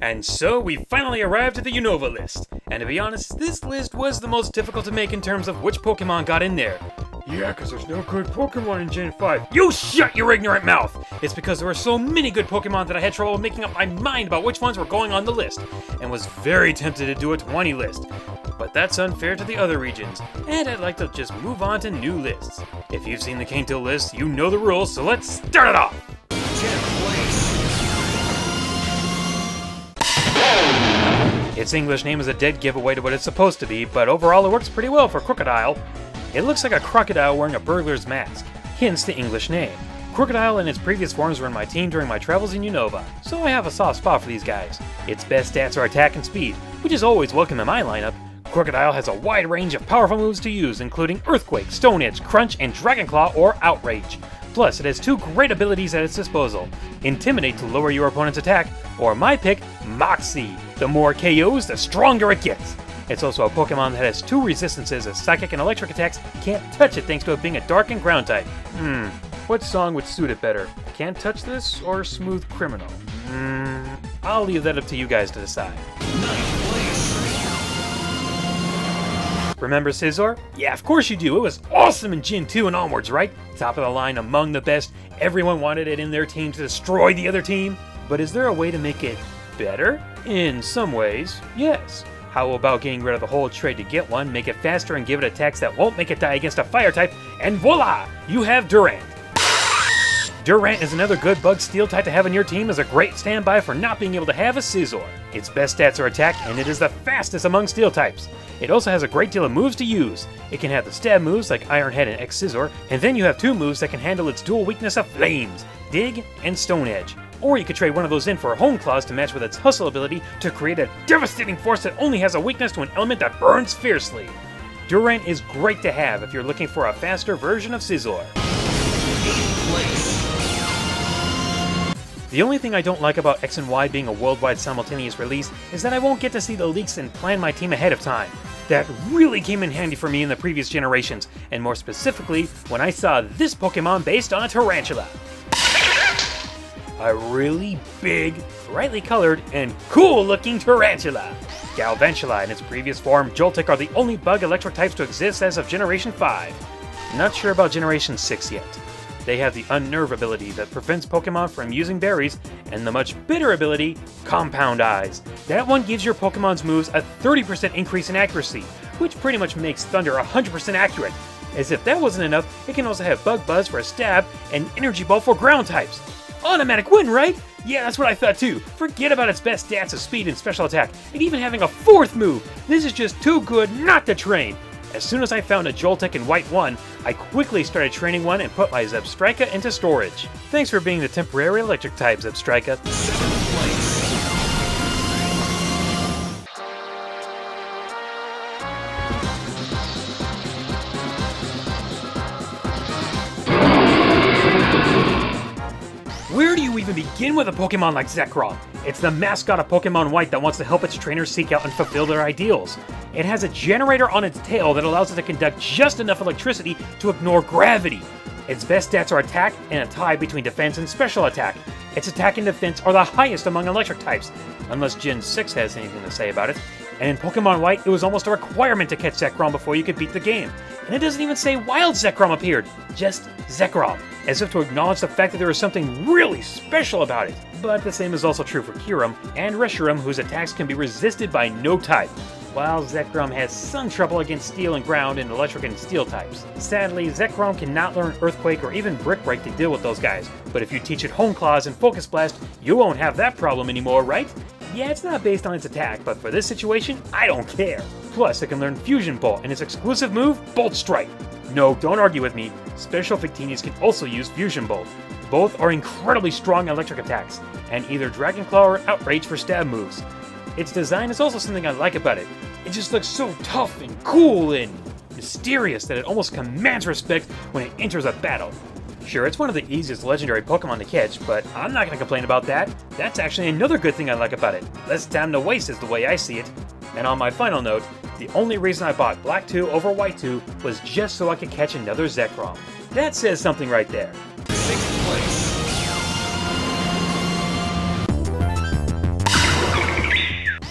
And so we finally arrived at the Unova list. And to be honest, this list was the most difficult to make in terms of which Pokemon got in there. Yeah, because there's no good Pokemon in Gen 5. You shut your ignorant mouth! It's because there were so many good Pokemon that I had trouble making up my mind about which ones were going on the list, and was very tempted to do a 20 list. But that's unfair to the other regions, and I'd like to just move on to new lists. If you've seen the Kanto list, you know the rules, so let's start it off! 10th place. Its English name is a dead giveaway to what it's supposed to be, but overall it works pretty well for Krookodile. It looks like a crocodile wearing a burglar's mask, hence the English name. Krookodile and its previous forms were in my team during my travels in Unova, so I have a soft spot for these guys. Its best stats are attack and speed, which is always welcome in my lineup. Krookodile has a wide range of powerful moves to use, including Earthquake, Stone Edge, Crunch, and Dragon Claw or Outrage. Plus, it has two great abilities at its disposal: Intimidate to lower your opponent's attack, or my pick, Moxie. The more KOs, the stronger it gets. It's also a Pokemon that has two resistances as Psychic and Electric attacks can't touch it thanks to it being a Dark and Ground type. What song would suit it better? Can't Touch This or Smooth Criminal? I'll leave that up to you guys to decide. 9th place. Remember Scizor? Yeah, of course you do. It was awesome in Gen 2 and onwards, right? Top of the line, among the best. Everyone wanted it in their team to destroy the other team. But is there a way to make it better? In some ways, yes. How about getting rid of the whole trade to get one, make it faster, and give it attacks that won't make it die against a fire type, and voila! You have Durant. Durant is another good bug steel type to have in your team as a great standby for not being able to have a Scizor. Its best stats are attack, and it is the fastest among steel types. It also has a great deal of moves to use. It can have the stab moves like Iron Head and X Scizor, and then you have two moves that can handle its dual weakness of Flames, Dig and Stone Edge. Or you could trade one of those in for Hone Claws to match with its Hustle ability to create a devastating force that only has a weakness to an element that burns fiercely. Durant is great to have if you're looking for a faster version of Scizor. 8th place. The only thing I don't like about X and Y being a worldwide simultaneous release is that I won't get to see the leaks and plan my team ahead of time. That really came in handy for me in the previous generations, and more specifically when I saw this Pokemon based on a tarantula. A really big, brightly colored, and cool-looking tarantula. Galvantula and its previous form, Joltik, are the only bug electric types to exist as of Generation 5. Not sure about Generation 6 yet. They have the Unnerve ability that prevents Pokemon from using berries, and the much better ability, Compound Eyes. That one gives your Pokemon's moves a 30% increase in accuracy, which pretty much makes Thunder 100% accurate. As if that wasn't enough, it can also have Bug Buzz for a stab, and Energy Ball for ground types. Automatic win, right? Yeah, that's what I thought too. Forget about its best stats of speed and special attack, and even having a fourth move. This is just too good not to train. As soon as I found a Joltik in White 1, I quickly started training one and put my Zebstrika into storage. Thanks for being the temporary electric type, Zebstrika. 7th place. Where do you even begin with a Pokemon like Zekrom? It's the mascot of Pokemon White that wants to help its trainers seek out and fulfill their ideals. It has a generator on its tail that allows it to conduct just enough electricity to ignore gravity. Its best stats are attack and a tie between defense and special attack. Its attack and defense are the highest among electric types, unless Gen 6 has anything to say about it. And in Pokemon White, it was almost a requirement to catch Zekrom before you could beat the game. And it doesn't even say Wild Zekrom appeared, just Zekrom, as if to acknowledge the fact that there was something really special about it. But the same is also true for Kyurem and Reshiram, whose attacks can be resisted by no type, while Zekrom has some trouble against Steel and Ground and Electric and Steel types. Sadly, Zekrom cannot learn Earthquake or even Brick Break to deal with those guys, but if you teach it Hone Claws and Focus Blast, you won't have that problem anymore, right? Yeah, it's not based on its attack, but for this situation, I don't care. Plus, it can learn Fusion Bolt and its exclusive move, Bolt Strike. No, don't argue with me. Special Victinias can also use Fusion Bolt. Both are incredibly strong electric attacks, and either Dragon Claw or Outrage for stab moves. Its design is also something I like about it. It just looks so tough and cool and mysterious that it almost commands respect when it enters a battle. Sure, it's one of the easiest legendary Pokemon to catch, but I'm not going to complain about that. That's actually another good thing I like about it. Less time to waste is the way I see it. And on my final note, the only reason I bought Black 2 over White 2 was just so I could catch another Zekrom. That says something right there. 6th place.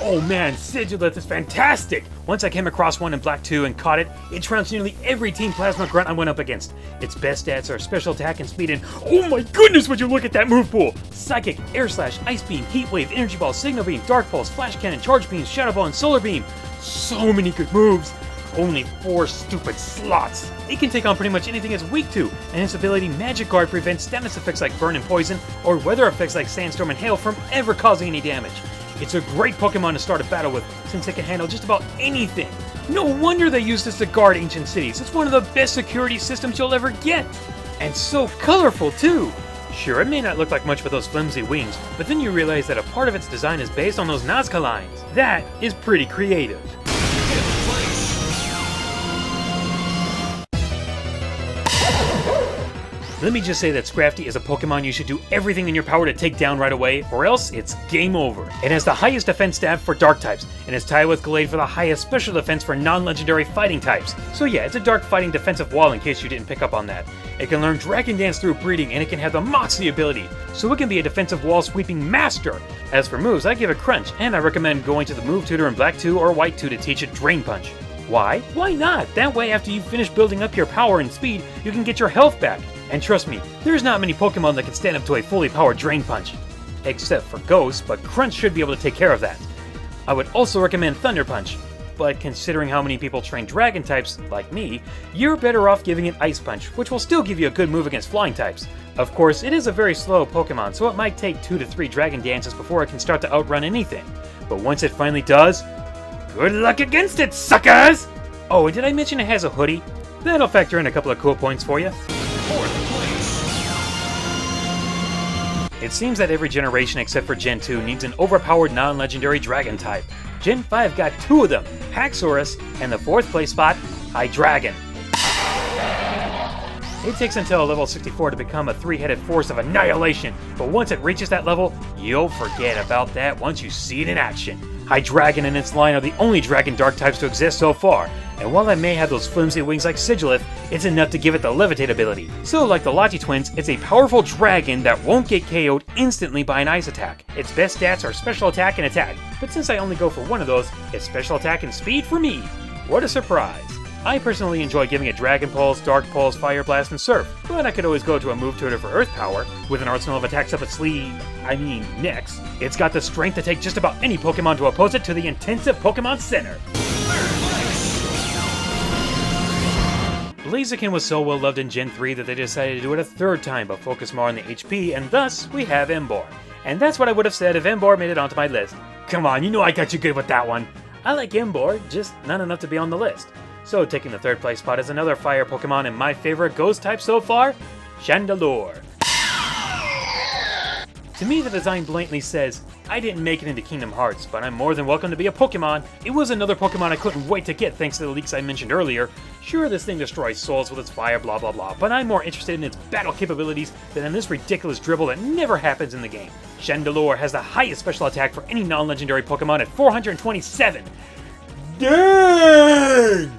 Oh man, Sigilith is fantastic! Once I came across one in Black 2 and caught it, it trounced nearly every Team Plasma grunt I went up against. Its best stats are special attack and speed, and oh my goodness would you look at that move pool! Psychic, Air Slash, Ice Beam, Heat Wave, Energy Ball, Signal Beam, Dark Pulse, Flash Cannon, Charge Beam, Shadow Ball, and Solar Beam! So many good moves! Only 4 stupid slots! It can take on pretty much anything it's weak to, and its ability Magic Guard prevents status effects like Burn and Poison, or weather effects like Sandstorm and Hail from ever causing any damage. It's a great Pokemon to start a battle with, since it can handle just about anything. No wonder they use this to guard ancient cities. It's one of the best security systems you'll ever get. And so colorful, too. Sure, it may not look like much with those flimsy wings, but then you realize that a part of its design is based on those Nazca lines. That is pretty creative. Let me just say that Scrafty is a Pokemon you should do everything in your power to take down right away, or else it's game over. It has the highest defense stat for Dark types, and is tied with Gallade for the highest special defense for non-legendary fighting types. So yeah, it's a Dark fighting defensive wall in case you didn't pick up on that. It can learn Dragon Dance through breeding, and it can have the Moxie ability, so it can be a defensive wall sweeping master. As for moves, I give it Crunch, and I recommend going to the move tutor in Black 2 or White 2 to teach it Drain Punch. Why? Why not? That way after you finish building up your power and speed, you can get your health back. And trust me, there's not many Pokemon that can stand up to a fully powered Drain Punch. Except for Ghost, but Crunch should be able to take care of that. I would also recommend Thunder Punch, but considering how many people train Dragon types, like me, you're better off giving it Ice Punch, which will still give you a good move against Flying types. Of course, it is a very slow Pokemon, so it might take 2 to 3 Dragon Dances before it can start to outrun anything. But once it finally does, good luck against it, suckers! Oh, and did I mention it has a hoodie? That'll factor in a couple of cool points for you. It seems that every generation except for Gen 2 needs an overpowered non-legendary dragon type. Gen 5 got 2 of them, Haxorus, and the 4th place spot, Hydreigon. It takes until level 64 to become a 3-headed force of annihilation, but once it reaches that level, you'll forget about that once you see it in action. Hydreigon and its line are the only Dragon Dark types to exist so far, and while it may have those flimsy wings like Sigilith, it's enough to give it the Levitate ability. So like the Lati twins, it's a powerful dragon that won't get KO'd instantly by an ice attack. Its best stats are special attack and attack, but since I only go for one of those, it's special attack and speed for me. What a surprise! I personally enjoy giving it Dragon Pulse, Dark Pulse, Fire Blast, and Surf, but I could always go to a move tutor for Earth Power, with an arsenal of attacks up its necks. It's got the strength to take just about any Pokemon to oppose it to the intensive Pokemon Center. Blaziken was so well loved in Gen 3 that they decided to do it a 3rd time, but focus more on the HP, and thus we have Emboar. And that's what I would have said if Emboar made it onto my list. Come on, you know I got you good with that one. I like Emboar, just not enough to be on the list. So taking the 3rd place spot is another fire Pokemon, and my favorite ghost type so far, Chandelure. To me, the design blatantly says, I didn't make it into Kingdom Hearts, but I'm more than welcome to be a Pokemon. It was another Pokemon I couldn't wait to get thanks to the leaks I mentioned earlier. Sure, this thing destroys souls with its fire, blah blah blah, but I'm more interested in its battle capabilities than in this ridiculous dribble that never happens in the game. Chandelure has the highest special attack for any non-legendary Pokemon at 427. Dang!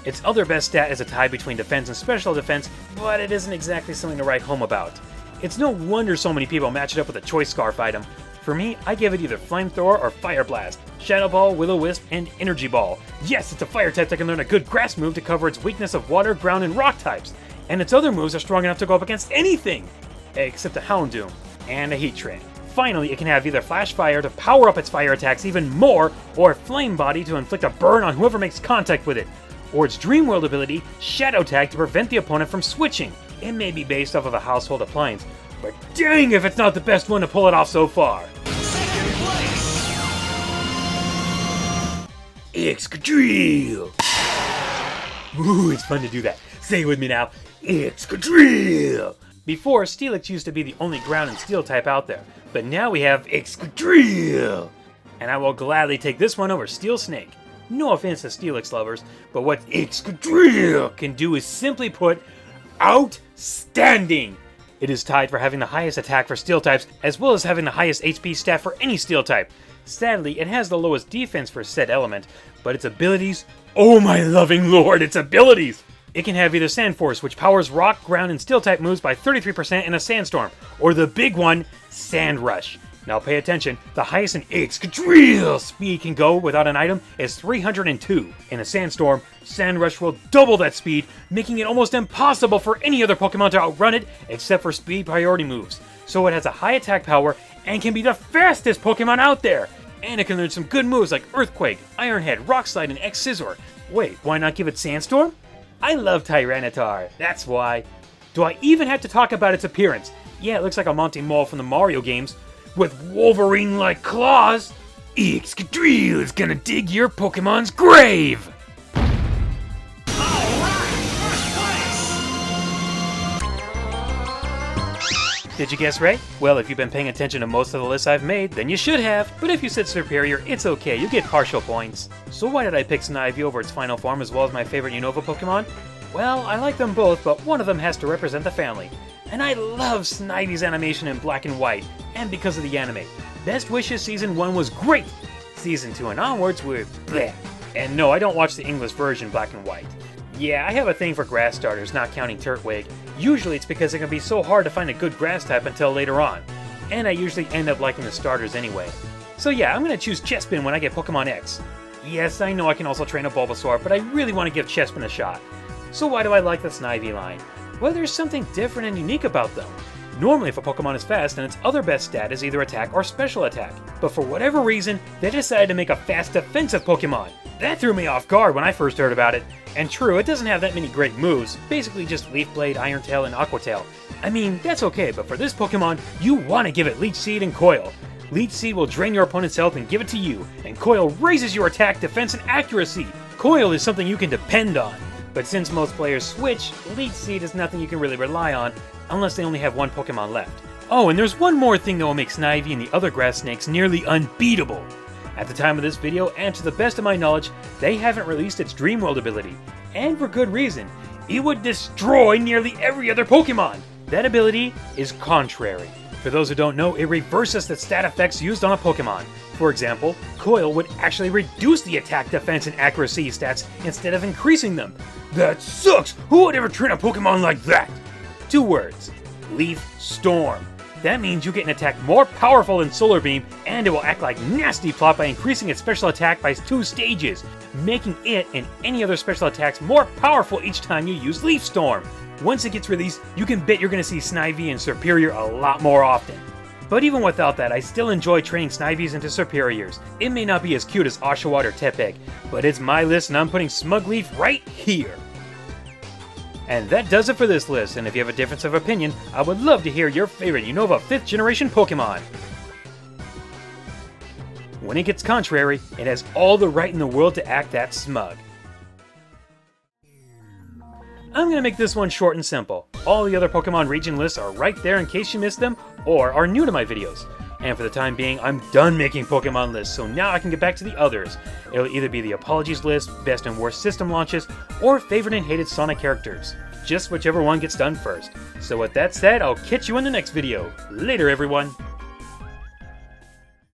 Its other best stat is a tie between defense and special defense, but it isn't exactly something to write home about. It's no wonder so many people match it up with a Choice Scarf item. For me, I give it either Flamethrower or Fire Blast, Shadow Ball, Will-O-Wisp, and Energy Ball. Yes, it's a fire type that can learn a good grass move to cover its weakness of water, ground, and rock types. And its other moves are strong enough to go up against anything, except a Houndoom and a Heat Train. Finally, it can have either Flash Fire to power up its fire attacks even more, or Flame Body to inflict a burn on whoever makes contact with it, or its Dream World ability, Shadow Tag, to prevent the opponent from switching. It may be based off of a household appliance, but dang if it's not the best one to pull it off so far. Second place. Excadrill! Ooh, it's fun to do that. Say it with me now. Excadrill! Before, Steelix used to be the only ground and steel type out there, but now we have Excadrill! And I will gladly take this one over Steel Snake. No offense to Steelix lovers, but what Excadrill can do is simply put, outstanding! It is tied for having the highest attack for steel types, as well as having the highest HP stat for any steel type. Sadly, it has the lowest defense for said element, but its abilities, oh my loving lord, its abilities! It can have either Sand Force, which powers rock, ground, and steel type moves by 33% in a sandstorm, or the big one, Sand Rush. Now pay attention, the highest an Krookodile speed can go without an item is 302. In a sandstorm, Sand Rush will double that speed, making it almost impossible for any other Pokemon to outrun it except for speed priority moves. So it has a high attack power and can be the fastest Pokemon out there. And it can learn some good moves like Earthquake, Iron Head, Rock Slide, and X-Scissor. Wait, why not give it Sandstorm? I love Tyranitar, that's why. Do I even have to talk about its appearance? Yeah, it looks like a Monty Mole from the Mario games, with Wolverine-like claws. Krookodile is gonna dig your Pokemon's grave! Did you guess right? Well, if you've been paying attention to most of the lists I've made, then you should have. But if you said superior, it's okay, you get partial points. So why did I pick Snivy over its final form as well as my favorite Unova Pokemon? Well, I like them both, but one of them has to represent the family. And I love Snivy's animation in black and white, and because of the anime. Best Wishes Season 1 was great! Season 2 and onwards were bleh. And no, I don't watch the English version black and white. Yeah, I have a thing for grass starters, not counting Turtwig. Usually it's because it can be so hard to find a good grass type until later on. And I usually end up liking the starters anyway. So yeah, I'm gonna choose Chespin when I get Pokemon X. Yes, I know I can also train a Bulbasaur, but I really want to give Chespin a shot. So why do I like the Snivy line? Well, there's something different and unique about them. Normally if a Pokemon is fast, then its other best stat is either attack or special attack. But for whatever reason, they decided to make a fast defensive Pokemon. That threw me off guard when I first heard about it. And true, it doesn't have that many great moves, basically just Leaf Blade, Iron Tail, and Aqua Tail. I mean, that's okay, but for this Pokemon, you want to give it Leech Seed and Coil. Leech Seed will drain your opponent's health and give it to you, and Coil raises your attack, defense, and accuracy. Coil is something you can depend on. But since most players switch, Leech Seed is nothing you can really rely on, unless they only have one Pokemon left. Oh, and there's one more thing that will make Snivy and the other grass snakes nearly unbeatable. At the time of this video, and to the best of my knowledge, they haven't released its Dream World ability. And for good reason. It would destroy nearly every other Pokemon! That ability is Contrary. For those who don't know, it reverses the stat effects used on a Pokemon. For example, Coil would actually reduce the attack, defense, and accuracy stats instead of increasing them. That sucks! Who would ever train a Pokemon like that? 2 words. Leaf Storm. That means you get an attack more powerful than Solar Beam, and it will act like Nasty Plot by increasing its special attack by 2 stages, making it and any other special attacks more powerful each time you use Leaf Storm. Once it gets released, you can bet you're going to see Snivy and Superior a lot more often. But even without that, I still enjoy training Snivys into Superiors. It may not be as cute as Oshawott or Tepig, but it's my list and I'm putting Smugleaf right here. And that does it for this list, and if you have a difference of opinion, I would love to hear your favorite Unova 5th generation Pokemon. When it gets contrary, it has all the right in the world to act that smug. I'm going to make this one short and simple. All the other Pokemon region lists are right there in case you missed them or are new to my videos. And for the time being, I'm done making Pokemon lists, so now I can get back to the others. It'll either be the Apologies list, best and worst system launches, or favorite and hated Sonic characters. Just whichever one gets done first. So with that said, I'll catch you in the next video. Later, everyone!